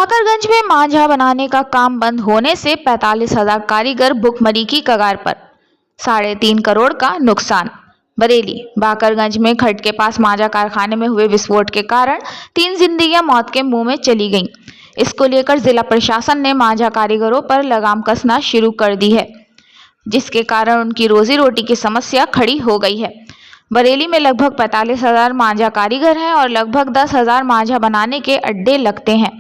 बाकरगंज में मांझा बनाने का काम बंद होने से 45,000 कारीगर भुखमरी की कगार पर। 3.5 करोड़ का नुकसान। बरेली बाकरगंज में खड्ड के पास मांझा कारखाने में हुए विस्फोट के कारण 3 जिंदगियां मौत के मुंह में चली गईं। इसको लेकर जिला प्रशासन ने मांझा कारीगरों पर लगाम कसना शुरू कर दी है, जिसके कारण उनकी रोजी रोटी की समस्या खड़ी हो गई है। बरेली में लगभग 45,000 मांझा कारीगर हैं और लगभग 10,000 मांझा बनाने के अड्डे लगते हैं।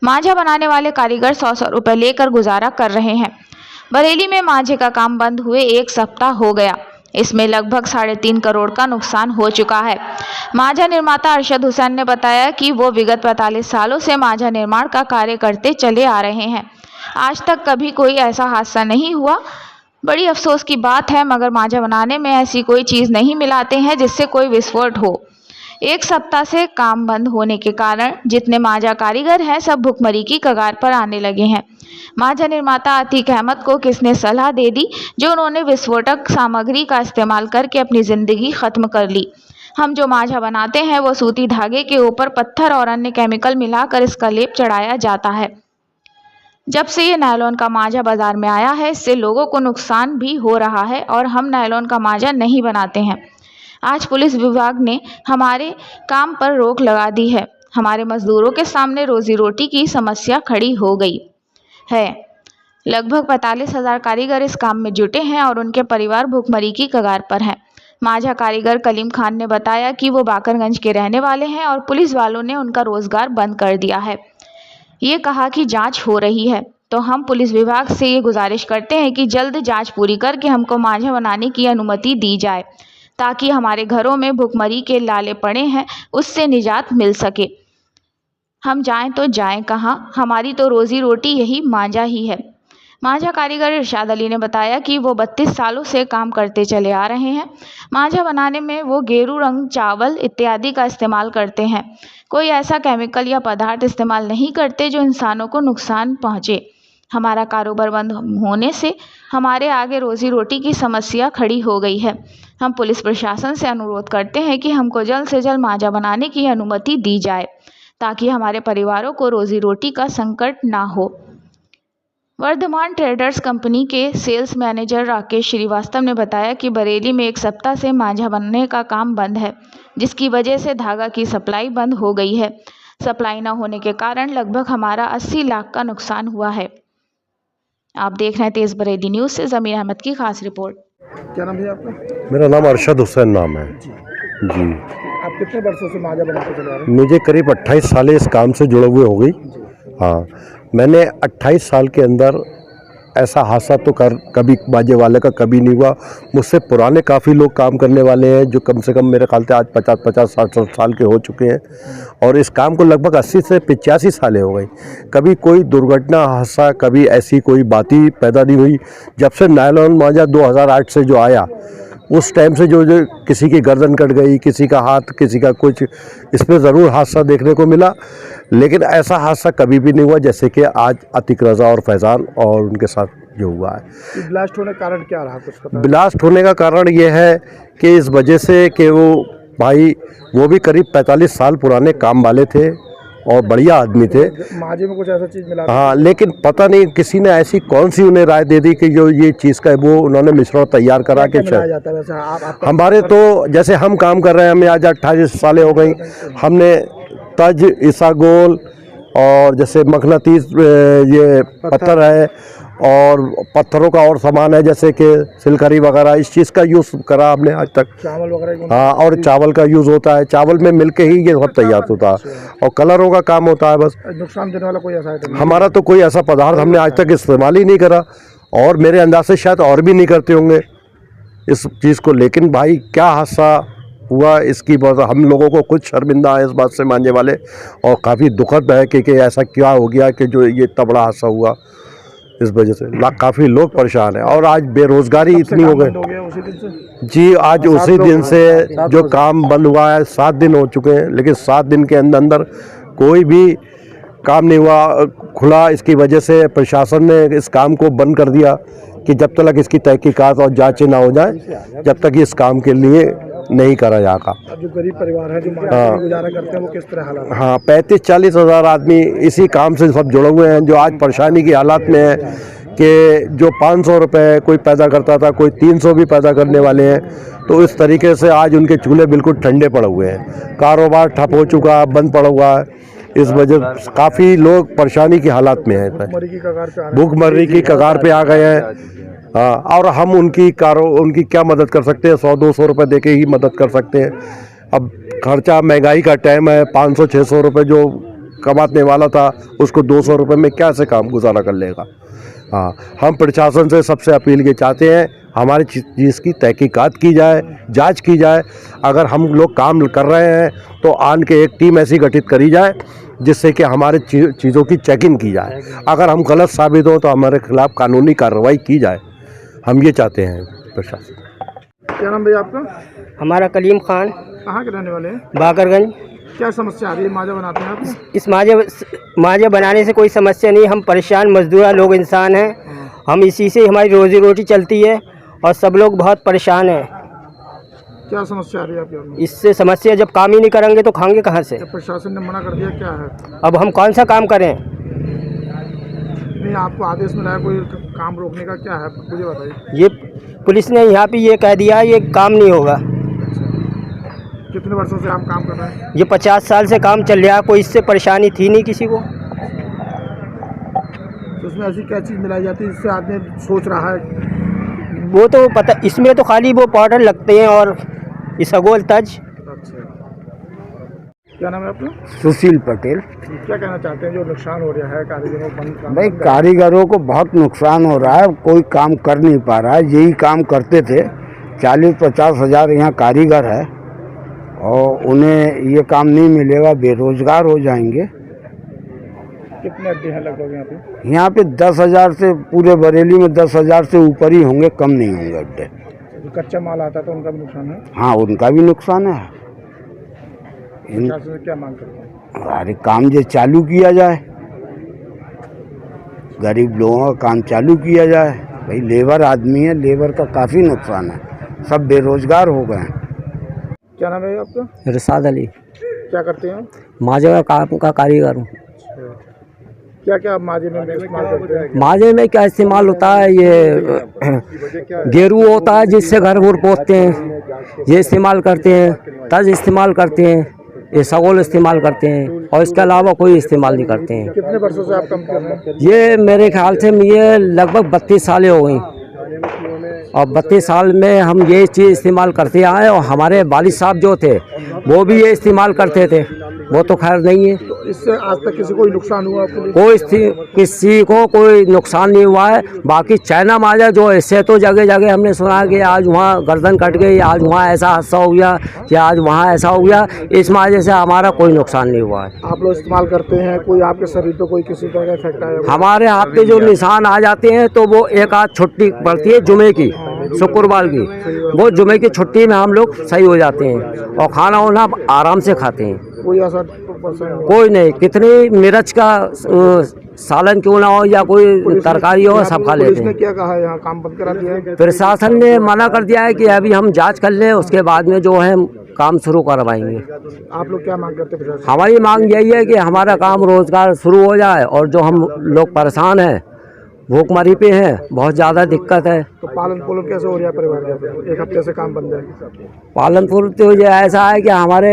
मांझा बनाने वाले कारीगर 100 रुपए लेकर गुजारा कर रहे हैं। बरेली में मांझे का काम बंद हुए 1 सप्ताह हो गया। इसमें लगभग 3.5 करोड़ का नुकसान हो चुका है। मांझा निर्माता अरशद हुसैन ने बताया कि वो विगत 45 सालों से मांझा निर्माण का कार्य करते चले आ रहे हैं। आज तक कभी कोई ऐसा हादसा नहीं हुआ। बड़ी अफसोस की बात है, मगर मांझा बनाने में ऐसी कोई चीज़ नहीं मिलाते हैं जिससे कोई विस्फोट हो। 1 सप्ताह से काम बंद होने के कारण जितने मांझा कारीगर हैं सब भुखमरी की कगार पर आने लगे हैं। मांझा निर्माता अतीक अहमद को किसने सलाह दे दी जो उन्होंने विस्फोटक सामग्री का इस्तेमाल करके अपनी ज़िंदगी ख़त्म कर ली। हम जो मांझा बनाते हैं वो सूती धागे के ऊपर पत्थर और अन्य केमिकल मिलाकर इसका लेप चढ़ाया जाता है। जब से ये नायलॉन का मांझा बाजार में आया है, इससे लोगों को नुकसान भी हो रहा है और हम नायलॉन का मांझा नहीं बनाते हैं। आज पुलिस विभाग ने हमारे काम पर रोक लगा दी है। हमारे मजदूरों के सामने रोजी रोटी की समस्या खड़ी हो गई है। लगभग 45,000 कारीगर इस काम में जुटे हैं और उनके परिवार भुखमरी की कगार पर हैं। मांझा कारीगर कलीम खान ने बताया कि वो बाकरगंज के रहने वाले हैं और पुलिस वालों ने उनका रोजगार बंद कर दिया है। ये कहा कि जांच हो रही है, तो हम पुलिस विभाग से ये गुजारिश करते हैं कि जल्द जांच पूरी करके हमको मांझा बनाने की अनुमति दी जाए, ताकि हमारे घरों में भुखमरी के लाले पड़े हैं उससे निजात मिल सके। हम जाएं तो जाएं कहाँ, हमारी तो रोजी रोटी यही मांझा ही है। मांझा कारीगर इरशाद अली ने बताया कि वो 32 सालों से काम करते चले आ रहे हैं। मांझा बनाने में वो गेरू रंग, चावल इत्यादि का इस्तेमाल करते हैं। कोई ऐसा केमिकल या पदार्थ इस्तेमाल नहीं करते जो इंसानों को नुकसान पहुँचे। हमारा कारोबार बंद होने से हमारे आगे रोजी रोटी की समस्या खड़ी हो गई है। हम पुलिस प्रशासन से अनुरोध करते हैं कि हमको जल्द से जल्द मांझा बनाने की अनुमति दी जाए, ताकि हमारे परिवारों को रोजी रोटी का संकट ना हो। वर्धमान ट्रेडर्स कंपनी के सेल्स मैनेजर राकेश श्रीवास्तव ने बताया कि बरेली में 1 सप्ताह से मांझा बनने का काम बंद है, जिसकी वजह से धागा की सप्लाई बंद हो गई है। सप्लाई न होने के कारण लगभग हमारा 80 लाख का नुकसान हुआ है। आप देख रहे हैं तेज बरेली न्यूज़ से ज़मीर अहमद की खास रिपोर्ट। क्या नाम है आपका? मेरा नाम अरशद हुसैन नाम है जी। आप कितने वर्षों से मांझा बनाते चले आ रहे हैं? मुझे करीब 28 साल इस काम से जुड़े हुए हो गई। हाँ, मैंने 28 साल के अंदर ऐसा हादसा तो कभी मांझे वाले का कभी नहीं हुआ। मुझसे पुराने काफ़ी लोग काम करने वाले हैं जो कम से कम मेरे ख्याल से आज 50-60 साल के हो चुके हैं और इस काम को लगभग 80 से 85 सालें हो गई। कभी कोई दुर्घटना, हादसा, कभी ऐसी कोई बात ही पैदा नहीं हुई। जब से नायलॉन मांझा 2008 से जो आया, उस टाइम से जो किसी की गर्दन कट गई, किसी का हाथ, किसी का कुछ, इसमें ज़रूर हादसा देखने को मिला, लेकिन ऐसा हादसा कभी भी नहीं हुआ जैसे कि आज अतीक रज़ा और फैज़ान और उनके साथ जो हुआ है। ब्लास्ट होने का कारण क्या रहा, कुछ पता? ब्लास्ट होने का कारण ये है कि इस वजह से कि वो भी करीब 45 साल पुराने काम वाले थे और बढ़िया आदमी थे। मांझे में कुछ ऐसा चीज़ मिला? हाँ, लेकिन पता नहीं किसी ने ऐसी कौन सी उन्हें राय दे दी कि जो ये चीज़ का वो उन्होंने मिश्रण तैयार करा के हमारे तो जैसे हम काम कर रहे हैं, हमें आज 28 सालें हो गई। हमने तज, ईसागोल और जैसे मखनातीस, ये पत्थर है और पत्थरों का और सामान है जैसे कि सिलकरी वगैरह, इस चीज़ का यूज़ करा हमने आज तक। चावल वगैरह? हाँ, और चावल का यूज़ होता है, चावल में मिल के ही ये सब तैयार होता है और कलरों का काम होता है। बस नुकसान देने वाला कोई ऐसा आइटम? हमारा तो कोई ऐसा पदार्थ हमने आज तक इस्तेमाल ही नहीं करा और मेरे अंदाज से शायद और भी नहीं करते होंगे इस चीज़ को। लेकिन भाई क्या हादसा हुआ, इसकी बहुत हम लोगों को कुछ शर्मिंदा है इस बात से मांझे वाले, और काफ़ी दुखद है कि ऐसा क्या हो गया कि जो ये इतना बड़ा हादसा हुआ। इस वजह से काफ़ी लोग परेशान हैं और आज बेरोज़गारी इतनी हो गई जी। आज उसी दिन से जो काम बंद हुआ है 7 दिन हो चुके हैं, लेकिन 7 दिन के अंदर कोई भी काम नहीं हुआ खुला। इसकी वजह से प्रशासन ने इस काम को बंद कर दिया कि जब तक इसकी तहकीकात और जाँच ना हो जाए, जब तक इस काम के लिए नहीं करा यहाँ का। अब जो गरीब परिवार है जो मार्केट में गुजारा करते हैं वो किस तरह हालात हैं? हाँ, 35-40 हज़ार आदमी इसी काम से सब जुड़े हुए हैं, जो आज परेशानी की हालात में है कि जो 500 रुपये कोई पैदा करता था, कोई 300 भी पैदा करने वाले हैं। तो इस तरीके से आज उनके चूल्हे बिल्कुल ठंडे पड़े हुए हैं, कारोबार ठप हो चुका, बंद पड़ा हुआ है। इस वजह काफ़ी लोग परेशानी की हालात में हैं, भुखमरी की कगार पे आ रहे हैं। भूखमरी की कगार पे आ गए हैं। हाँ, और हम उनकी क्या मदद कर सकते हैं? 100-200 रुपये दे के ही मदद कर सकते हैं। अब खर्चा, महंगाई का टाइम है, 500-600 रुपये जो कमाने वाला था उसको 200 रुपये में क्या से काम गुजारा कर लेगा। हाँ, हम प्रशासन से सबसे अपील ये चाहते हैं, हमारी चीज़ की तहकीकात की जाए, जांच की जाए। अगर हम लोग काम कर रहे हैं तो आन के एक टीम ऐसी गठित करी जाए जिससे कि हमारे चीज़ों की चेकिंग की जाए। अगर हम गलत साबित हो तो हमारे खिलाफ कानूनी कार्रवाई की जाए। हम ये चाहते हैं प्रशासन। क्या नाम भैया आपका? हमारा कलीम खान, कहाँ के रहने वाले हैं? बाकरगंज। क्या समस्या आ रही है? माजा बनाते हैं आप? इस माजे बनाने से कोई समस्या नहीं, हम परेशान मजदूर लोग इंसान हैं, हम इसी से हमारी रोजी रोटी चलती है और सब लोग बहुत परेशान हैं। क्या समस्या आ रही है आपके यहाँ? इससे समस्या, जब काम ही नहीं करेंगे तो खाएंगे कहाँ से? जब प्रशासन ने मना कर दिया, क्या है? अब हम कौन सा काम करें? नहीं, आपको आदेश मिला है कोई काम रोकने का, क्या है मुझे बताइए। ये पुलिस ने यहाँ पे ये कह दिया ये काम नहीं होगा। कितने वर्षों से आप काम कर रहे हैं? ये 50 साल से काम चल रहा है, कोई इससे परेशानी थी नहीं किसी को। तो उसमें ऐसी क्या चीज़ मिलाई जाती है जिससे आदमी सोच रहा है? वो तो पता, इसमें तो खाली वो पाउडर लगते हैं और इसगोल तज। अच्छा, क्या नाम है आपका? सुशील पटेल। क्या कहना चाहते हैं जो नुकसान हो रहा है कारीगरों को? भाई, कारीगरों को बहुत नुकसान हो रहा है, कोई काम कर नहीं पा रहा है। यही काम करते थे, 40-50 हज़ार यहाँ कारीगर है और उन्हें ये काम नहीं मिलेगा, बेरोजगार हो जाएंगे। कितने अड्डे हैं लगभग यहाँ पे? यहाँ पे 10,000 से, पूरे बरेली में 10,000 से ऊपर ही होंगे, कम नहीं होंगे अड्डे। जो कच्चा माल आता है तो उनका भी नुकसान है? हाँ, उनका भी नुकसान है। प्रशासन से क्या मांग करते हैं? अरे काम जो चालू किया जाए, गरीब लोगों का काम चालू किया जाए। भाई, लेबर आदमी है, लेबर का काफ़ी नुकसान है, सब बेरोजगार हो गए हैं। क्या नाम है आपका? इरशाद अली, क्या करते हैं? माजे का काम का कारीगर हूँ। क्या क्या आप माजे में इस्तेमाल करते हैं? माजे में क्या इस्तेमाल होता है? ये गेरू होता है जिससे घर घुर पोतते हैं, ये इस्तेमाल करते हैं। तज इस्तेमाल करते हैं, ये सगोल इस्तेमाल करते हैं और इसके अलावा कोई इस्तेमाल नहीं करते हैं। कितने वर्षों से आप काम कर रहे हैं? ये मेरे ख्याल से ये लगभग 32 सालें हो गई और 32 साल में हम ये चीज़ इस्तेमाल करते आए और हमारे वालिद साहब जो थे वो भी ये इस्तेमाल करते थे। वो तो खैर नहीं है। तो इससे आज तक किसी को नुकसान हुआ आपके लिए? किसी को कोई नुकसान नहीं हुआ है। बाकी चाइना माजा जो इससे तो जगह जगह हमने सुना कि आज वहाँ गर्दन कट गई, आज वहाँ ऐसा हादसा हो गया या आज वहाँ ऐसा हो गया। इस माजे से हमारा कोई नुकसान नहीं हुआ है। आप लोग इस्तेमाल करते हैं, कोई आपके शरीर पे कोई किसी तरह का इफेक्ट आया? हमारे हाथ पे जो निशान आ जाते हैं तो वो एक आध छुट्टी पड़ती है जुमे की, शुक्रवार की, वो जुमे की छुट्टी में हम लोग सही हो जाते हैं और खाना वाना आराम से खाते हैं। कोई ऐसा कोई नहीं, कितनी मिर्च का सालन क्यों ना हो या कोई तरकारी हो, सब खा लेते पुलिस ने हैं। क्या कहा है? यहाँ काम बंद करा दिया है? प्रशासन ने मना कर दिया है कि अभी हम जांच कर लें, उसके बाद में जो है काम शुरू करवाएंगे। आप लोग क्या मांग करते हैं प्रशासन? हमारी मांग यही है कि हमारा काम रोजगार शुरू हो जाए और जो हम लोग परेशान हैं, भूखमरी पे हैं, बहुत ज़्यादा दिक्कत है। तो पालन पोलन कैसे हो रहा है परिवार का? एक हफ्ते से काम बंद है। पालन पोषण तो ये ऐसा है कि हमारे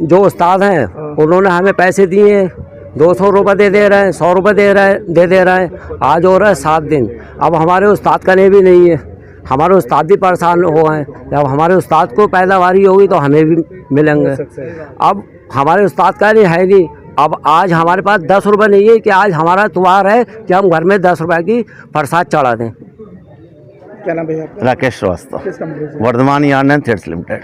जो उस्ताद हैं उन्होंने हमें पैसे दिए, 200 रुपये दे रहे हैं, 100 रुपये दे रहे हैं। आज हो रहा है 7 दिन, अब हमारे उस्ताद का भी नहीं है। हमारे उस्ताद भी परेशान हो गए। जब हमारे उस्ताद को पैदावारी होगी तो हमें भी मिलेंगे। अब हमारे उस्ताद का नहीं है नहीं। अब आज हमारे पास 10 रुपये नहीं है कि आज हमारा त्योहार है कि हम घर में 10 रुपये की प्रसाद चढ़ा दें। क्या नाम भैया आपका? राकेश श्रीवास्तव, किस कंपनी से? Vardhman yarn and threads limited.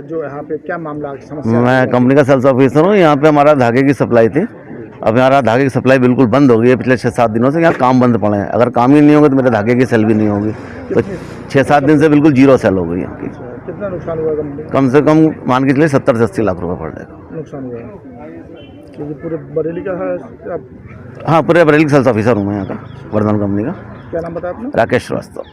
जो यहाँ पे क्या मामला समस्या? मैं कंपनी का सेल्स ऑफिसर हूँ। यहाँ पे हमारा धागे की सप्लाई थी, अब हमारा धागे की सप्लाई बिल्कुल बंद हो गई है। पिछले 6-7 दिनों से यहाँ काम बंद पड़े हैं। अगर काम ही नहीं होगा तो मेरे धागे की सेल भी नहीं होगी। तो 6-7 दिन से बिल्कुल जीरो सेल हो गई यहाँ की। कितना नुकसान हुआ कंपनी? कम से कम मान के चलिए 70 से 80 लाख रुपये पड़ जाएगा। नुकसान हुआ है क्योंकि पूरे बरेली का है आप? हाँ, पूरे बरेली सेल्स ऑफिसर हूँ मैं यहाँ का, वर्धमान कंपनी का। क्या नाम बताया आपने? राकेश श्रीवास्तव।